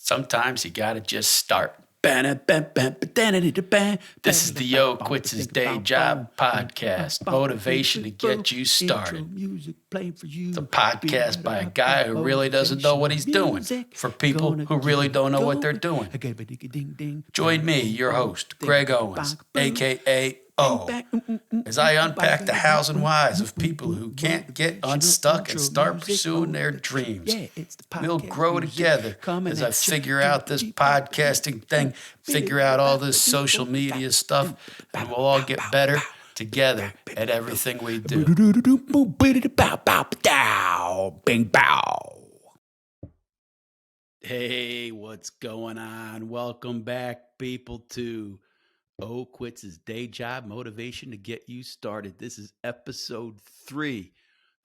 Sometimes you gotta just start. This is the Yo Quits His Day Job podcast, motivation to get you started. It's a podcast by a guy who really doesn't know what he's doing, for people who really don't know what they're doing. Join me, your host, Greg Owens, aka O, as I unpack the hows and whys of people who can't get unstuck and start pursuing their dreams. We'll grow together as I figure out this podcasting thing, figure out all this social media stuff, and we'll all get better together at everything we do. Hey, what's going on? Welcome back, people, to O Quits His Day Job, motivation to get you started. This is episode 3,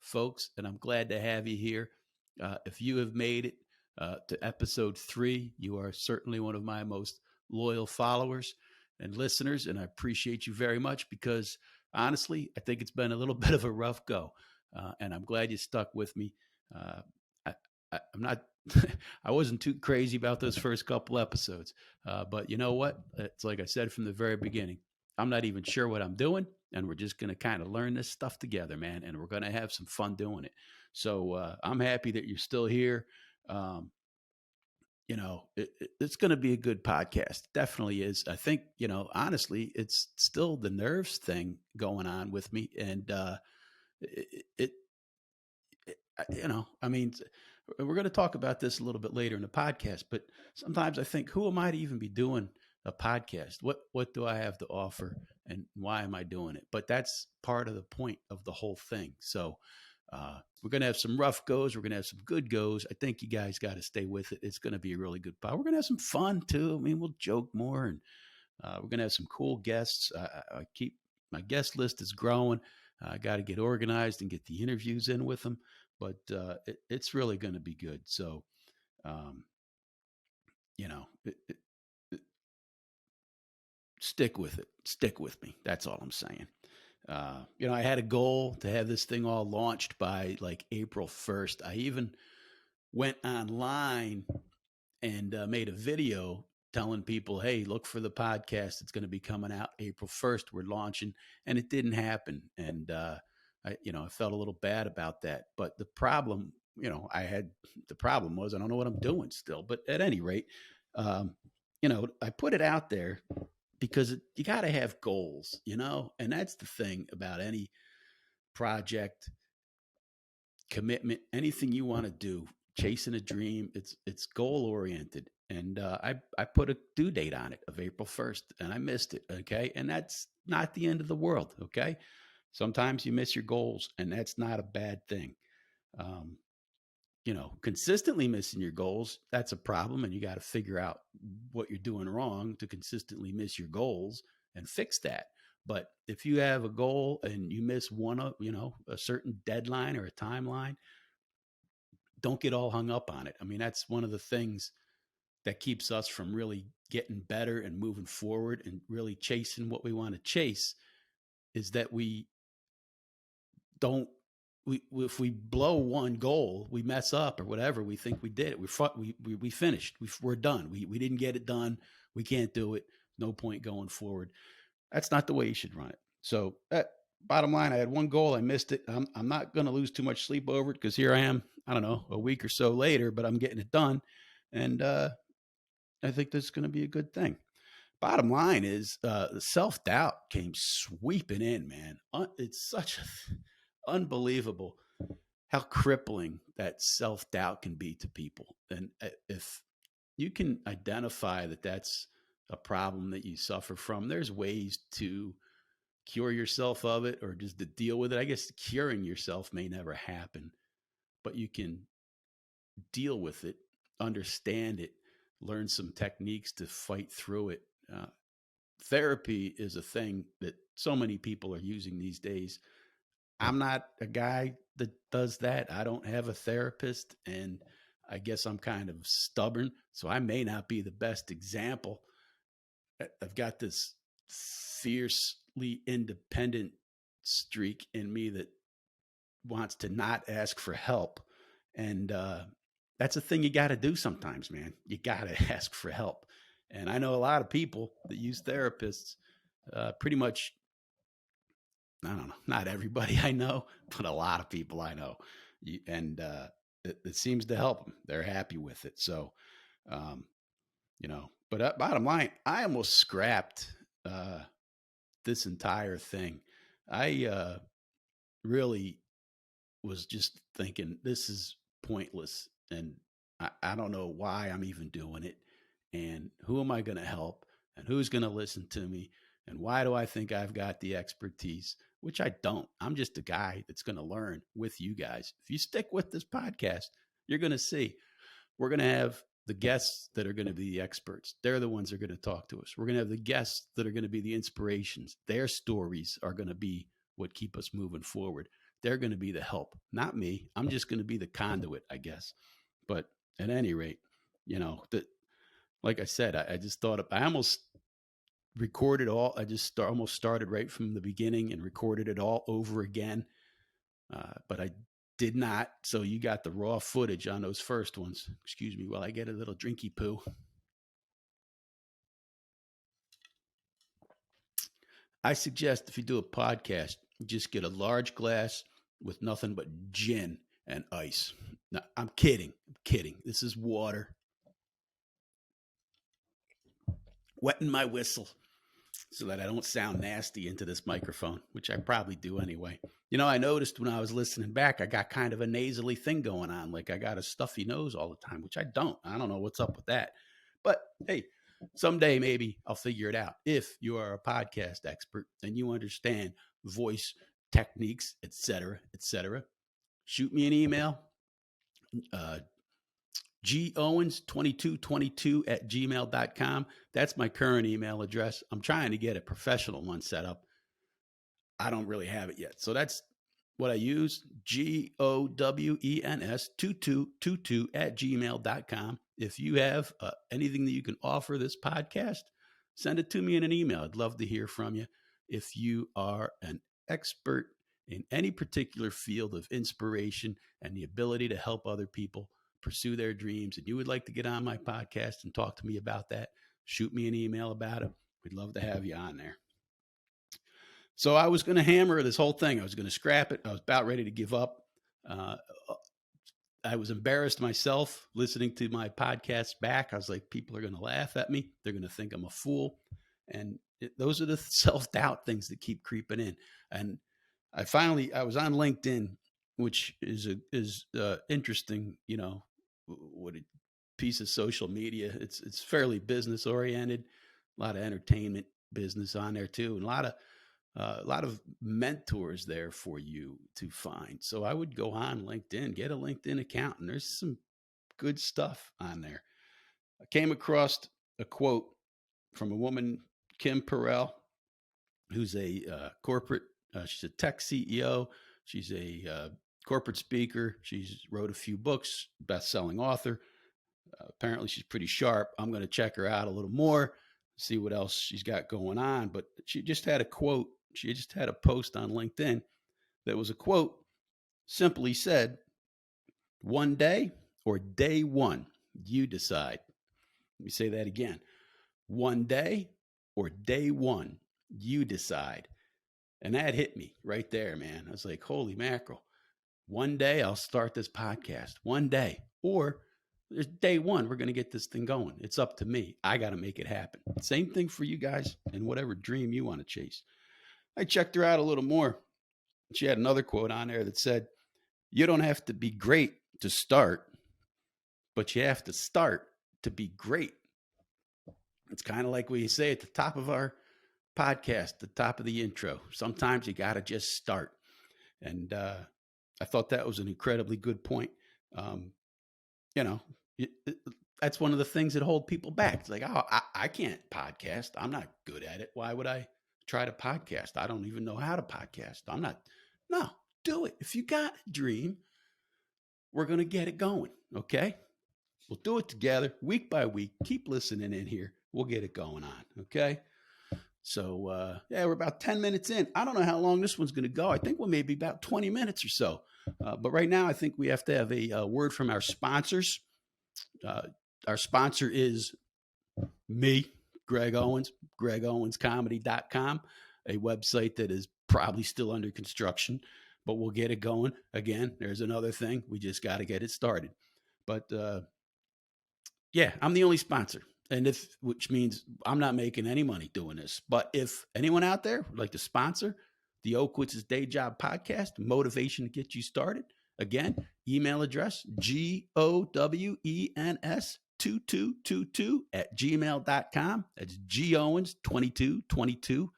folks, and I'm glad to have you here. If you have made it to episode 3, you are certainly one of my most loyal followers and listeners, and I appreciate you very much because, honestly, I think it's been a little bit of a rough go, and I'm glad you stuck with me. I'm not, I wasn't too crazy about those first couple episodes, but you know what? It's like I said from the very beginning, I'm not even sure what I'm doing, and we're just going to kind of learn this stuff together, man, and we're going to have some fun doing it. So I'm happy that you're still here. It's going to be a good podcast. Definitely is. I think, honestly, it's still the nerves thing going on with me. And we're going to talk about this a little bit later in the podcast, but sometimes I think, who am I to even be doing a podcast? What do I have to offer and why am I doing it? But that's part of the point of the whole thing. So we're going to have some rough goes. We're going to have some good goes. I think you guys got to stay with it. It's going to be a really good pod. We're going to have some fun too. I mean, we'll joke more and we're going to have some cool guests. I keep my guest list is growing. I got to get organized and get the interviews in with them, but it's really going to be good. So, stick with it. Stick with me. That's all I'm saying. I had a goal to have this thing all launched by like April 1st. I even went online and made a video telling people, hey, look for the podcast. It's going to be coming out April 1st. We're launching, and it didn't happen. And, I felt a little bad about that. But the problem, the problem was I don't know what I'm doing still. But at any rate, I put it out there because you got to have goals, and that's the thing about any project, commitment, anything you want to do, chasing a dream. It's goal oriented, and I put a due date on it of April 1st, and I missed it. Okay, and that's not the end of the world. Okay, sometimes you miss your goals, and that's not a bad thing. Consistently missing your goals, that's a problem. And you got to figure out what you're doing wrong to consistently miss your goals and fix that. But if you have a goal and you miss one of, a certain deadline or a timeline, don't get all hung up on it. I mean, that's one of the things that keeps us from really getting better and moving forward and really chasing what we want to chase is that if we blow one goal, we mess up or whatever, we think we did it. We finished. We're done. We didn't get it done. We can't do it. No point going forward. That's not the way you should run it. So bottom line, I had one goal. I missed it. I'm not going to lose too much sleep over it because here I am, I don't know, a week or so later, but I'm getting it done. And I think this is going to be a good thing. Bottom line is the self-doubt came sweeping in, man. It's such unbelievable how crippling that self-doubt can be to people. And if you can identify that that's a problem that you suffer from, there's ways to cure yourself of it or just to deal with it. I guess curing yourself may never happen, but you can deal with it, understand it, learn some techniques to fight through it. Therapy is a thing that so many people are using these days. I'm not a guy that does that. I don't have a therapist, and I guess I'm kind of stubborn, so I may not be the best example. I've got this fiercely independent streak in me that wants to not ask for help, and that's a thing you got to do sometimes, man. You got to ask for help. And I know a lot of people that use therapists, pretty much, I don't know, not everybody I know, but a lot of people I know. And it seems to help them. They're happy with it. So, um, but bottom line, I almost scrapped this entire thing. I really was just thinking this is pointless, and I don't know why I'm even doing it, and who am I going to help, and who's going to listen to me, and why do I think I've got the expertise, which I don't. I'm just a guy that's going to learn with you guys. If you stick with this podcast, you're going to see we're going to have the guests that are going to be the experts. They're the ones that are going to talk to us. We're going to have the guests that are going to be the inspirations. Their stories are going to be what keep us moving forward. They're going to be the help, not me. I'm just going to be the conduit, I guess. But at any rate, that, like I said, I just thought I almost recorded all. I just almost started right from the beginning and recorded it all over again. But I did not. So you got the raw footage on those first ones. Excuse me while I get a little drinky poo. I suggest if you do a podcast, just get a large glass with nothing but gin and ice. No, I'm kidding. I'm kidding. This is water. Wetting my whistle so that I don't sound nasty into this microphone, which I probably do anyway. I noticed when I was listening back, I got kind of a nasally thing going on. Like I got a stuffy nose all the time, which I don't. I don't know what's up with that. But hey, someday maybe I'll figure it out. If you are a podcast expert and you understand voice techniques, etc., shoot me an email. gowens2222@gmail.com. That's my current email address. I'm trying to get a professional one set up. I don't really have it yet. So that's what I use, GOWENS2222@gmail.com. If you have anything that you can offer this podcast, send it to me in an email. I'd love to hear from you. If you are an expert in any particular field of inspiration and the ability to help other people pursue their dreams, and you would like to get on my podcast and talk to me about that, shoot me an email about it. We'd love to have you on there. So I was going to hammer this whole thing. I was going to scrap it. I was about ready to give up. I was embarrassed myself listening to my podcast back. I was like, people are going to laugh at me. They're going to think I'm a fool. And those are the self-doubt things that keep creeping in. And I was on LinkedIn, which is interesting, what a piece of social media. It's fairly business oriented, a lot of entertainment business on there too, and a lot of mentors there for you to find. So I would go on LinkedIn, get a LinkedIn account, and there's some good stuff on there. I came across a quote from a woman, Kim Perrell, who's a corporate, she's a tech CEO. She's a corporate speaker. She's wrote a few books, best-selling author. Apparently she's pretty sharp. I'm going to check her out a little more, see what else she's got going on. But she just had a quote. She just had a post on LinkedIn that was a quote, simply said, "One day or day one, you decide." Let me say that again. One day or day one, you decide. And that hit me right there, man. I was like, holy mackerel. One day I'll start this podcast. One day. Or there's day one, we're going to get this thing going. It's up to me. I got to make it happen. Same thing for you guys and whatever dream you want to chase. I checked her out a little more. She had another quote on there that said, "You don't have to be great to start, but you have to start to be great." It's kind of like what you say at the top of our podcast, the top of the intro. Sometimes you got to just start. And I thought that was an incredibly good point. That's one of the things that hold people back. It's like, oh, I can't podcast. I'm not good at it. Why would I try to podcast? I don't even know how to podcast. No, do it. If you got a dream, we're going to get it going. Okay. We'll do it together week by week. Keep listening in here. We'll get it going on. Okay. So, we're about 10 minutes in. I don't know how long this one's going to go. I think we'll maybe about 20 minutes or so. But right now, I think we have to have a word from our sponsors. Our sponsor is me, Greg Owens, gregowenscomedy.com, a website that is probably still under construction, but we'll get it going. Again, there's another thing. We just got to get it started. But yeah, I'm the only sponsor. Which means I'm not making any money doing this. But if anyone out there would like to sponsor the Oakwitz Day Job Podcast, motivation to get you started, again, email address GOWENS2222 That's GOwens2222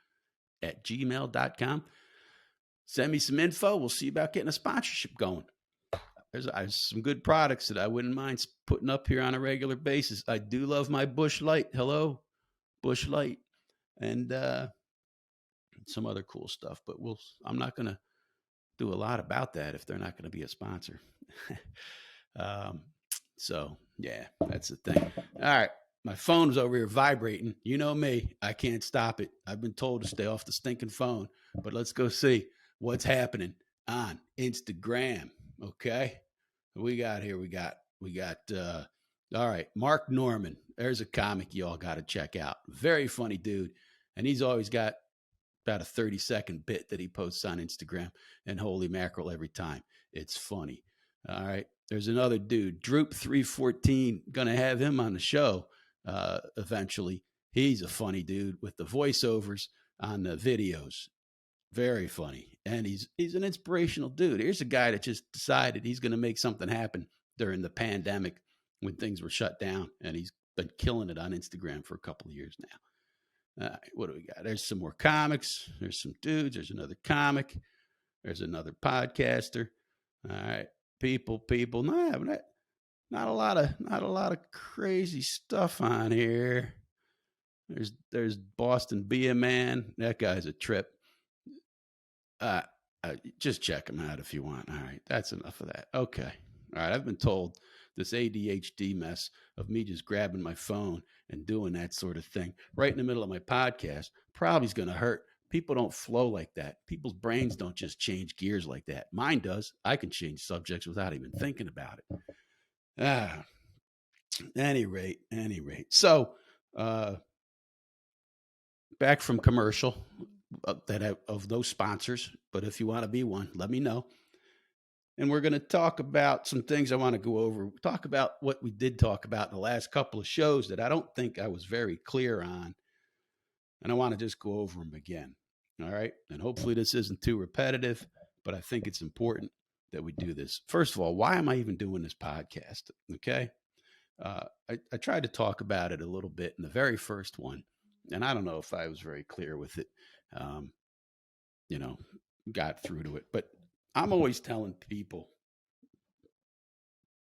Send me some info. We'll see about getting a sponsorship going. There's some good products that I wouldn't mind putting up here on a regular basis. I do love my Busch Light. Hello, Busch Light. And some other cool stuff. But I'm not going to do a lot about that if they're not going to be a sponsor. So, yeah, that's the thing. All right. My phone's over here vibrating. You know me. I can't stop it. I've been told to stay off the stinking phone. But let's go see what's happening on Instagram. Okay. We got all right, Mark Norman. There's a comic you all got to check out. Very funny dude. And he's always got about a 30-second bit that he posts on Instagram. And holy mackerel, every time. It's funny. All right. There's another dude, Droop314. Going to have him on the show eventually. He's a funny dude with the voiceovers on the videos. Very funny. And he's an inspirational dude. Here's a guy that just decided he's going to make something happen during the pandemic when things were shut down. And he's been killing it on Instagram for a couple of years now. All right, what do we got? There's some more comics. There's some dudes. There's another comic. There's another podcaster. All right. People. Not a lot of crazy stuff on here. There's Boston Be a Man. That guy's a trip. Just check him out if you want. All right, that's enough of that. Okay. All right, I've been told this ADHD mess of me just grabbing my phone and doing that sort of thing right in the middle of my podcast probably is going to hurt. People don't flow like that. People's brains don't just change gears like that. Mine does. I can change subjects without even thinking about it. Any rate. So, back from commercial of those sponsors, but if you want to be one, let me know. And we're going to talk about some things I want to go over. Talk about what we did talk about in the last couple of shows that I don't think I was very clear on. And I want to just go over them again. All right. And hopefully this isn't too repetitive, but I think it's important that we do this. First of all, why am I even doing this podcast? Okay. I tried to talk about it a little bit in the very first one, and I don't know if I was very clear with it. Got through to it, but I'm always telling people,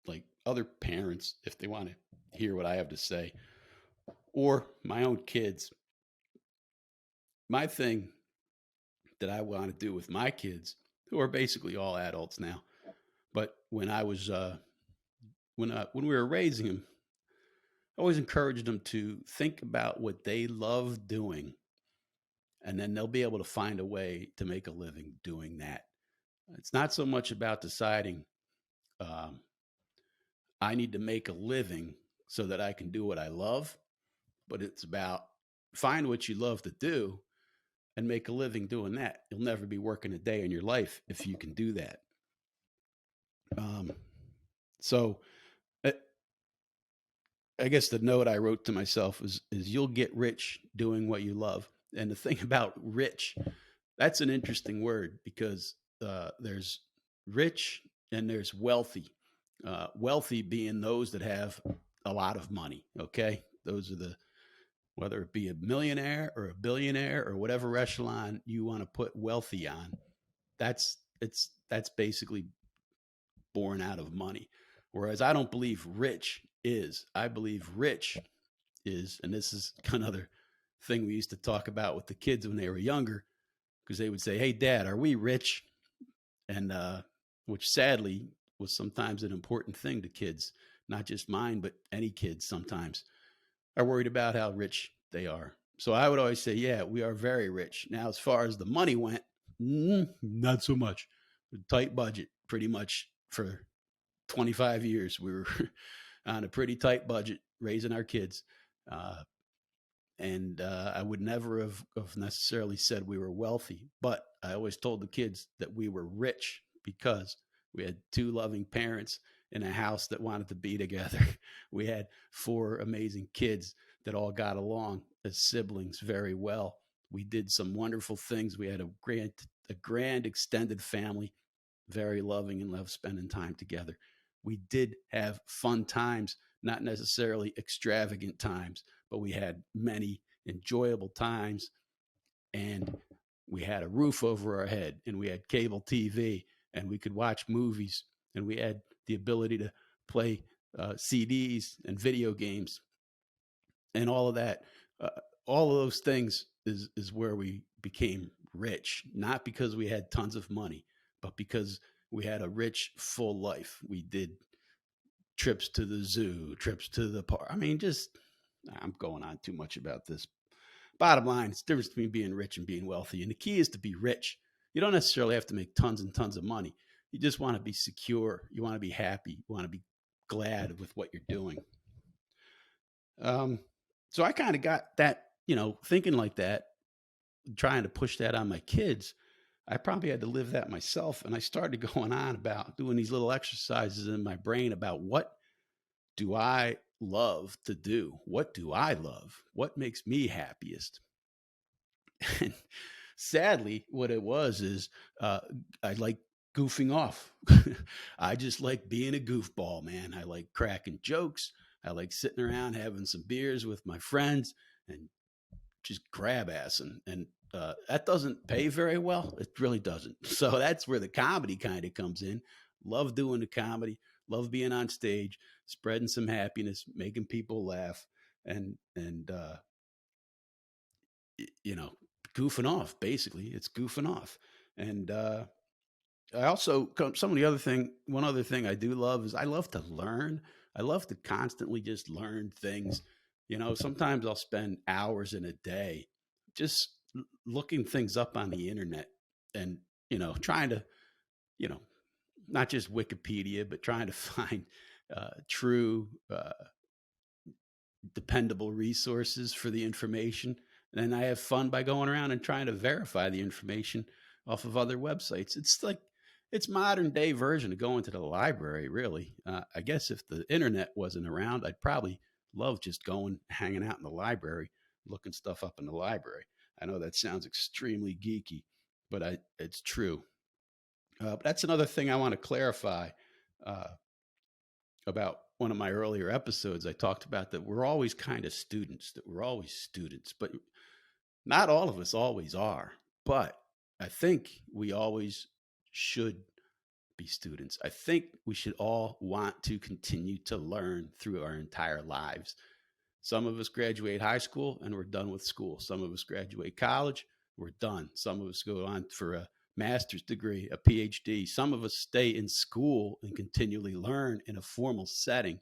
like other parents, if they want to hear what I have to say, or my own kids, my thing that I want to do with my kids, who are basically all adults now, but when I was, when we were raising them, I always encouraged them to think about what they love doing, and then they'll be able to find a way to make a living doing that. It's not so much about deciding I need to make a living so that I can do what I love, but it's about find what you love to do and make a living doing that. You'll never be working a day in your life if you can do that. So I guess the note I wrote to myself is you'll get rich doing what you love. And the thing about rich, that's an interesting word because there's rich and there's wealthy. Wealthy being those that have a lot of money. Okay. Those are whether it be a millionaire or a billionaire or whatever echelon you want to put wealthy on, that's basically born out of money. Whereas I don't believe rich is. I believe rich is, and this is another thing we used to talk about with the kids when they were younger, because they would say, "Hey, Dad, are we rich?" And which sadly was sometimes an important thing to kids, not just mine, but any kids sometimes are worried about how rich they are. So I would always say, yeah, we are very rich. Now, as far as the money went, not so much. Tight budget, pretty much for 25 years. We were on a pretty tight budget, raising our kids. Uh, and I would never have necessarily said we were wealthy, but I always told the kids that we were rich because we had two loving parents in a house that wanted to be together. We had four amazing kids that all got along as siblings very well. We did some wonderful things. We had a grand extended family, very loving and loved spending time together. We did have fun times, not necessarily extravagant times, but we had many enjoyable times, and we had a roof over our head, and we had cable TV, and we could watch movies, and we had the ability to play CDs and video games and all of that. Uh, all of those things is where we became rich, not because we had tons of money, but because we had a rich, full life. We did trips to the zoo, trips to the park. I mean, just I'm going on too much about this. Bottom line, it's the difference between being rich and being wealthy. And the key is to be rich. You don't necessarily have to make tons and tons of money. You just want to be secure. You want to be happy. You want to be glad with what you're doing. Um, so I kind of got that, thinking like that, trying to push that on my kids. I probably had to live that myself. And I started going on about doing these little exercises in my brain about what do I love to do? What do I love? What makes me happiest? And sadly, what it was is I like goofing off. I just like being a goofball, man. I like cracking jokes. I like sitting around having some beers with my friends and just grab ass. And that doesn't pay very well. It really doesn't. So that's where the comedy kind of comes in. Love doing the comedy, love being on stage, spreading some happiness, making people laugh, and you know, goofing off. Basically, it's goofing off. And I also some of the other thing. One other thing I do love is I love to learn. I love to constantly just learn things. Sometimes I'll spend hours in a day just looking things up on the internet and trying to you know not just Wikipedia, but trying to find true dependable resources for the information. And then I have fun by going around and trying to verify the information off of other websites. It's modern day version of going to the library, really. I guess if the internet wasn't around, I'd probably love just going, hanging out in the library, looking stuff up in the library. I know that sounds extremely geeky, but it's true. But that's another thing I want to clarify uh, about one of my earlier episodes. I talked about that we're always kind of students, that we're always students, but not all of us always are. But I think we always should be students. I think we should all want to continue to learn through our entire lives. Some of us graduate high school and we're done with school. Some of us graduate college, we're done. Some of us go on for a master's degree, a PhD. Some of us stay in school and continually learn in a formal setting.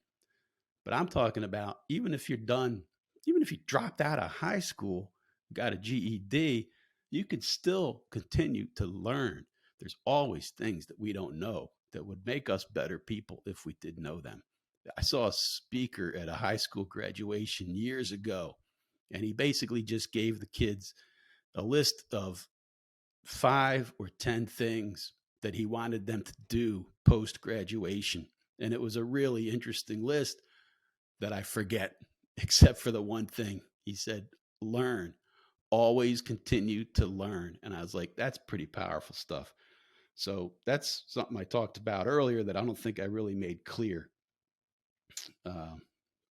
But I'm talking about even if you're done, even if you dropped out of high school, got a GED, you could still continue to learn. There's always things that we don't know that would make us better people if we did know them. I saw a speaker at a high school graduation years ago, and he basically just gave the kids a list of 5 or 10 things that he wanted them to do post graduation. And it was a really interesting list that I forget, except for the one thing he said: learn, always continue to learn. And I was like, that's pretty powerful stuff. So that's something I talked about earlier that I don't think I really made clear. Um,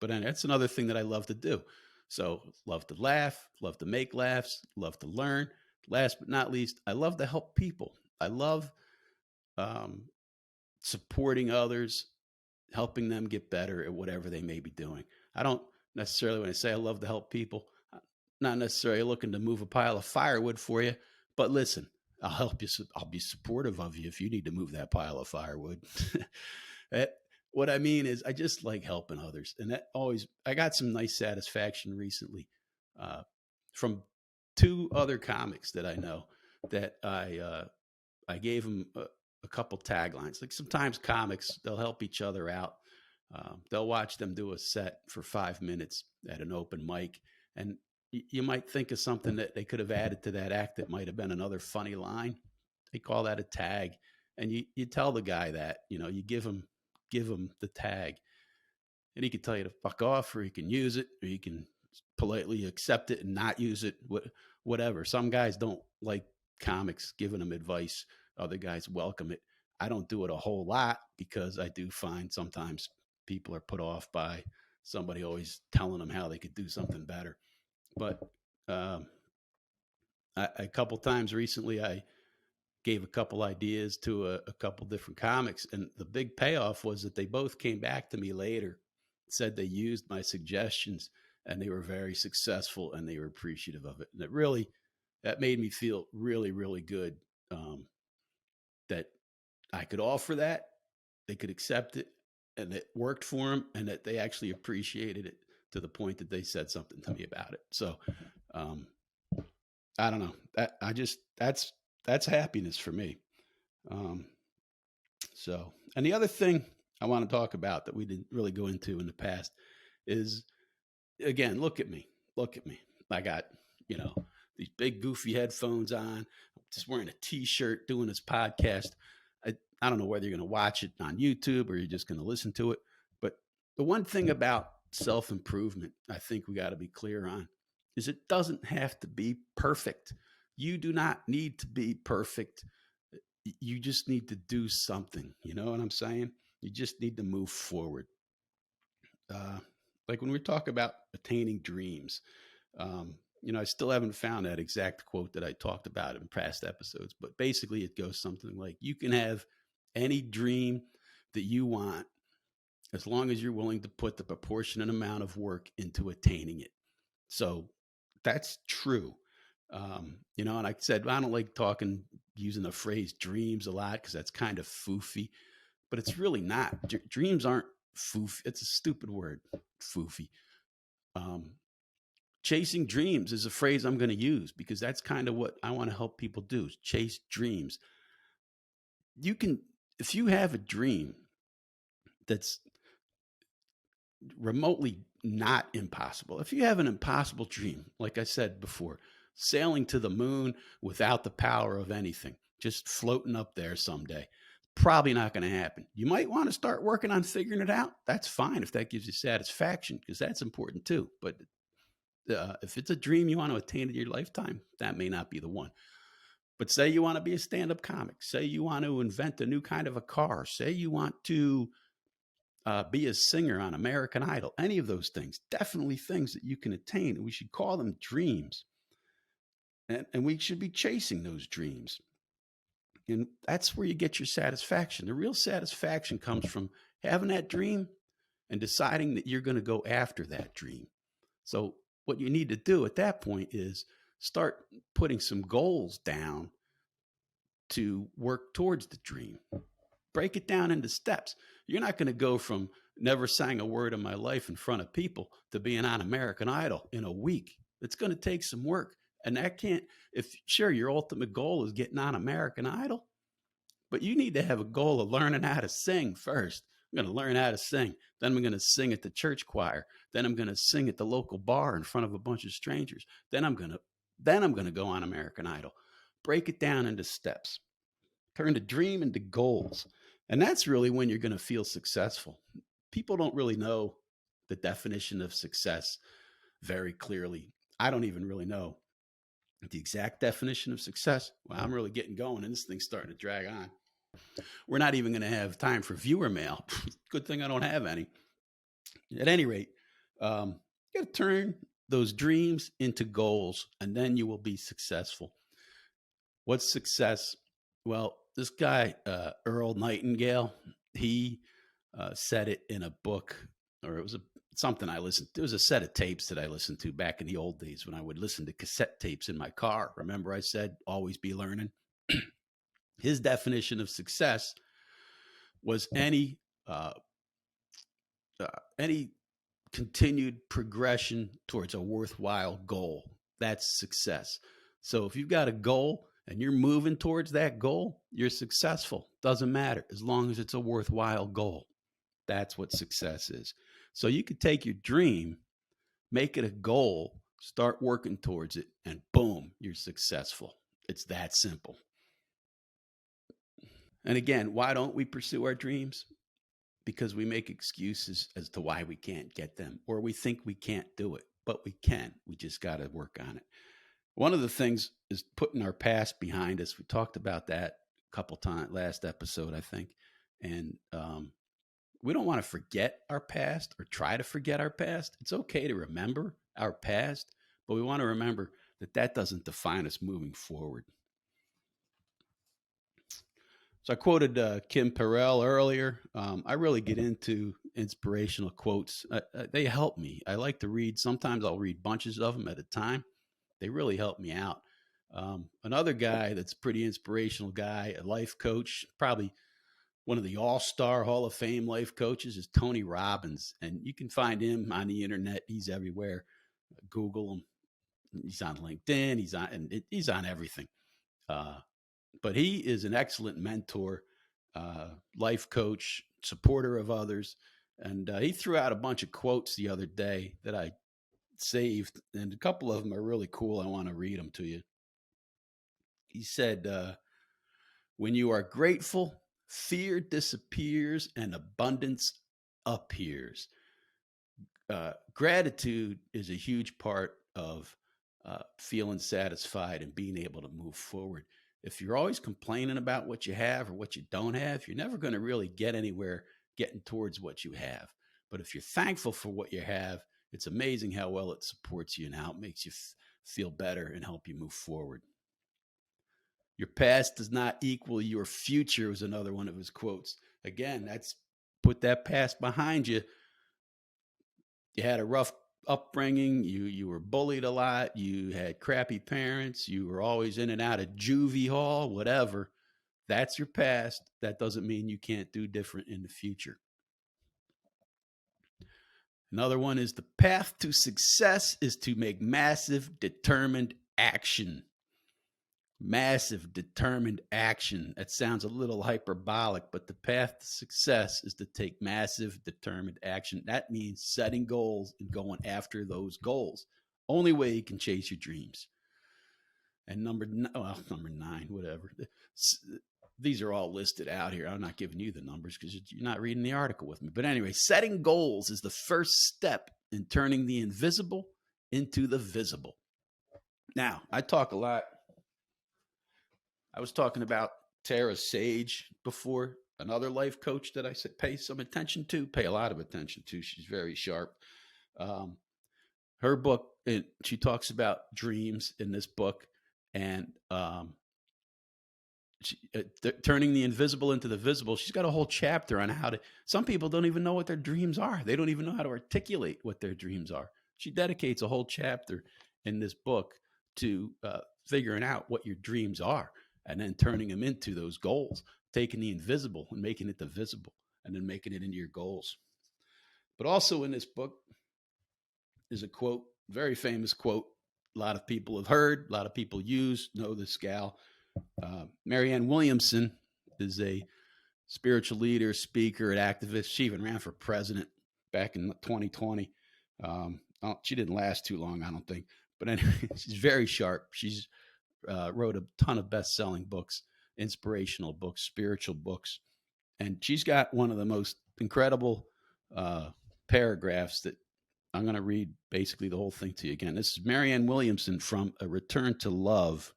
but that's another thing that I love to do. So love to laugh, love to make laughs, love to learn. Last but not least, I love to help people. I love um, supporting others, helping them get better at whatever they may be doing. I don't necessarily, when I say I love to help people, not necessarily looking to move a pile of firewood for you, but listen, I'll help you. I'll be supportive of you if you need to move that pile of firewood. What I mean is, I just like helping others, and that always. I got some nice satisfaction recently uh, from two other comics that I know that I gave them a couple taglines. Like sometimes comics, they'll help each other out. They'll watch them do a set for 5 minutes at an open mic, and you might think of something that they could have added to that act that might have been another funny line. They call that a tag, and you tell the guy that, you give him the tag, and he can tell you to fuck off, or he can use it, or he can politely accept it and not use it, whatever. Some guys don't like comics giving them advice. Other guys welcome it. I don't do it a whole lot because I do find sometimes people are put off by somebody always telling them how they could do something better. But a couple times recently, I gave a couple ideas to a couple different comics, and the big payoff was that they both came back to me later, said they used my suggestions, and they were very successful, and they were appreciative of it. And that made me feel really, really good, that I could offer that, they could accept it, and it worked for them, and that they actually appreciated it to the point that they said something to me about it. So I don't know. That's happiness for me. And the other thing I want to talk about that we didn't really go into in the past is, again, look at me. I got, these big goofy headphones on. I'm just wearing a t-shirt doing this podcast. I don't know whether you're going to watch it on YouTube or you're just going to listen to it. But the one thing about self-improvement, I think we got to be clear on, is it doesn't have to be perfect. You do not need to be perfect. You just need to do something. You know what I'm saying? You just need to move forward. Like when we talk about attaining dreams, I still haven't found that exact quote that I talked about in past episodes, but basically it goes something like, you can have any dream that you want as long as you're willing to put the proportionate amount of work into attaining it. So that's true. And I said, I don't like using the phrase dreams a lot because that's kind of foofy, but it's really not. Dreams aren't foofy. It's a stupid word, foofy. Chasing dreams is a phrase I'm going to use because that's kind of what I want to help people do, is chase dreams. If you have a dream that's remotely not impossible, if you have an impossible dream, like I said before, sailing to the moon without the power of anything, just floating up there someday, probably not going to happen. You might want to start working on figuring it out. That's fine if that gives you satisfaction, because that's important too. But if it's a dream you want to attain in your lifetime, that may not be the one. But say you want to be a stand-up comic, say you want to invent a new kind of a car, say you want to be a singer on American Idol, any of those things, definitely things that you can attain. And we should call them dreams. And we should be chasing those dreams. And that's where you get your satisfaction. The real satisfaction comes from having that dream and deciding that you're going to go after that dream. So what you need to do at that point is start putting some goals down to work towards the dream. Break it down into steps. You're not going to go from never sang a word in my life in front of people to being on American Idol in a week. It's going to take some work. And that sure, your ultimate goal is getting on American Idol, but you need to have a goal of learning how to sing first. I'm going to learn how to sing. Then I'm going to sing at the church choir. Then I'm going to sing at the local bar in front of a bunch of strangers. Then I'm going to go on American Idol. Break it down into steps. Turn the dream into goals. And that's really when you're going to feel successful. People don't really know the definition of success very clearly. I don't even really know the exact definition of success. Well, I'm really getting going, and this thing's starting to drag on. We're not even going to have time for viewer mail. Good thing I don't have any. At any rate, you got to turn those dreams into goals, and then you will be successful. What's success? Well, this guy, Earl Nightingale, he said it in a book, or it was something I listened to. It was a set of tapes that I listened to back in the old days when I would listen to cassette tapes in my car. Remember I said, always be learning? His definition of success was any continued progression towards a worthwhile goal. That's success. So if you've got a goal and you're moving towards that goal, you're successful. Doesn't matter as long as it's a worthwhile goal. That's what success is. So you could take your dream, make it a goal, start working towards it, and boom, you're successful. It's that simple. And again, why don't we pursue our dreams? Because we make excuses as to why we can't get them, or we think we can't do it, but we can. We just got to work on it. One of the things is putting our past behind us. We talked about that a couple times last episode, I think. And we don't want to forget our past or try to forget our past. It's okay to remember our past, but we want to remember that that doesn't define us moving forward. So I quoted Kim Perrell earlier. I really get into inspirational quotes. They help me. I like to read. Sometimes I'll read bunches of them at a time. They really help me out. Another guy that's pretty inspirational guy, a life coach, probably one of the all-star Hall of Fame life coaches, is Tony Robbins. And you can find him on the internet. He's everywhere. Google him. He's on LinkedIn. He's on everything. But he is an excellent mentor, life coach, supporter of others. And he threw out a bunch of quotes the other day that I saved, and a couple of them are really cool. I want to read them to you. He said, when you are grateful, fear disappears and abundance appears. Gratitude is a huge part of feeling satisfied and being able to move forward. If you're always complaining about what you have or what you don't have, you're never going to really get anywhere getting towards what you have. But if you're thankful for what you have, it's amazing how well it supports you and how it makes you feel better and help you move forward. Your past does not equal your future was another one of his quotes. Again, that's put that past behind you. You had a rough upbringing, you were bullied a lot, you had crappy parents, you were always in and out of juvie hall, whatever. That's your past. That doesn't mean you can't do different in the future. Another one is the path to success is to make massive, determined action. Massive, determined action. That sounds a little hyperbolic, but the path to success is to take massive, determined action. That means setting goals and going after those goals. Only way you can chase your dreams. And number 9, whatever. These are all listed out here. I'm not giving you the numbers because you're not reading the article with me. But anyway, setting goals is the first step in turning the invisible into the visible. Now, I talk a lot. I was talking about Tara Sage before, another life coach that I said pay some attention to, pay a lot of attention to. She's very sharp. Her book, she talks about dreams in this book, and turning the invisible into the visible. She's got a whole chapter on how to. Some people don't even know what their dreams are. They don't even know how to articulate what their dreams are. She dedicates a whole chapter in this book to figuring out what your dreams are, and then turning them into those goals, taking the invisible and making it the visible, and then making it into your goals. But also in this book is a quote, very famous quote. A lot of people have heard, a lot of people know this gal. Marianne Williamson is a spiritual leader, speaker, and activist. She even ran for president back in 2020. She didn't last too long, I don't think. But anyway, she's very sharp. She's wrote a ton of best-selling books, inspirational books, spiritual books. And she's got one of the most incredible paragraphs that I'm going to read basically the whole thing to you again. This is Marianne Williamson from A Return to Love.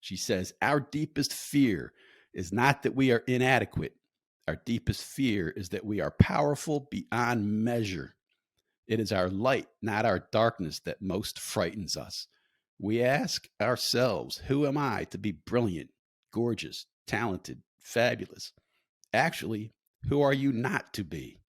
She says, our deepest fear is not that we are inadequate. Our deepest fear is that we are powerful beyond measure. It is our light, not our darkness, that most frightens us. We ask ourselves, who am I to be brilliant, gorgeous, talented, fabulous? Actually, who are you not to be?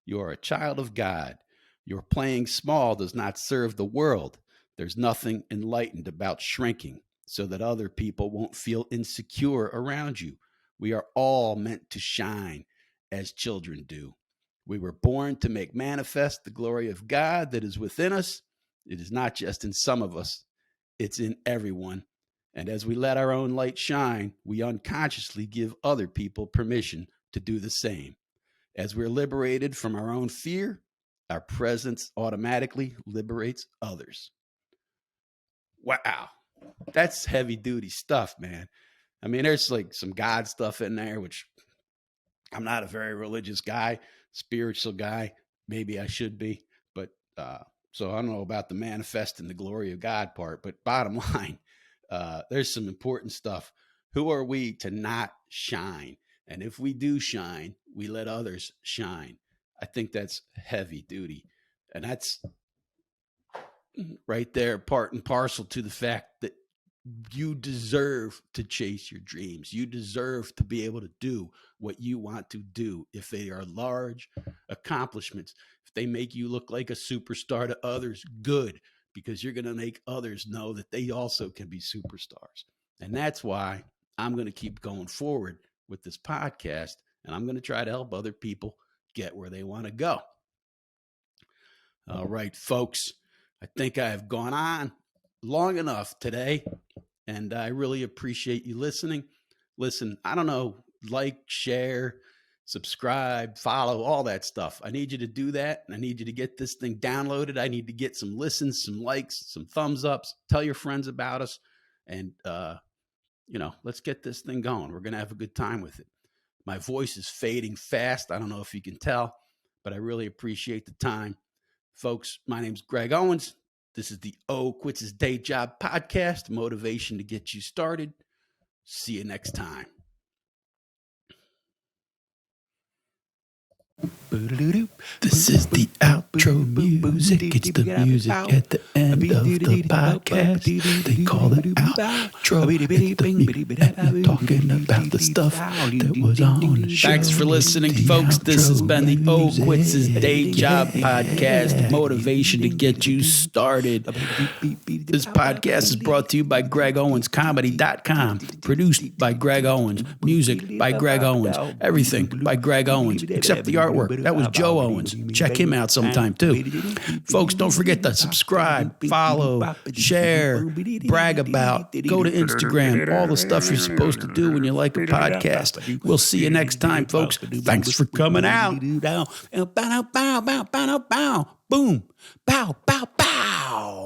You are a child of God. Your playing small does not serve the world. There's nothing enlightened about shrinking so that other people won't feel insecure around you. We are all meant to shine as children do. We were born to make manifest the glory of God that is within us. It is not just in some of us, it's in everyone. And as we let our own light shine, we unconsciously give other people permission to do the same. As we're liberated from our own fear, our presence automatically liberates others. Wow. That's heavy duty stuff, man. I mean, there's like some God stuff in there, which I'm not a very religious guy, spiritual guy. Maybe I should be, but so I don't know about the manifesting the glory of God part, but bottom line, there's some important stuff. Who are we to not shine? And if we do shine, we let others shine. I think that's heavy duty. And that's right there, part and parcel to the fact that you deserve to chase your dreams. You deserve to be able to do what you want to do. If they are large accomplishments, if they make you look like a superstar to others, good, because you're going to make others know that they also can be superstars. And that's why I'm going to keep going forward with this podcast, and I'm going to try to help other people get where they want to go. All right, folks, I think I have gone on long enough today, and I really appreciate you listening. Listen, I don't know, like, share, subscribe, follow, all that stuff. I need you to do that, and I need you to get this thing downloaded. I need to get some listens, some likes, some thumbs ups. Tell your friends about us, and let's get this thing going. We're going to have a good time with it. My voice is fading fast. I don't know if you can tell, but I really appreciate the time. Folks, my name's Greg Owens. This is the Quits His Day Job podcast, motivation to get you started. See you next time. This is the outro music. It's the music at the end of the podcast. They call it outro. It's the music talking about the stuff that was on the show. Thanks for listening, folks. This has been the Quits His Day Job podcast, motivation to get you started. This podcast is brought to you by GregOwensComedy.com. Produced by Greg Owens. Music by Greg Owens. Everything by Greg Owens, except the artwork. That was Joe Owens. Check him out sometime, too. Folks, don't forget to subscribe, follow, share, brag about, go to Instagram, all the stuff you're supposed to do when you like a podcast. We'll see you next time, folks. Thanks for coming out. Boom. Bow, bow, bow.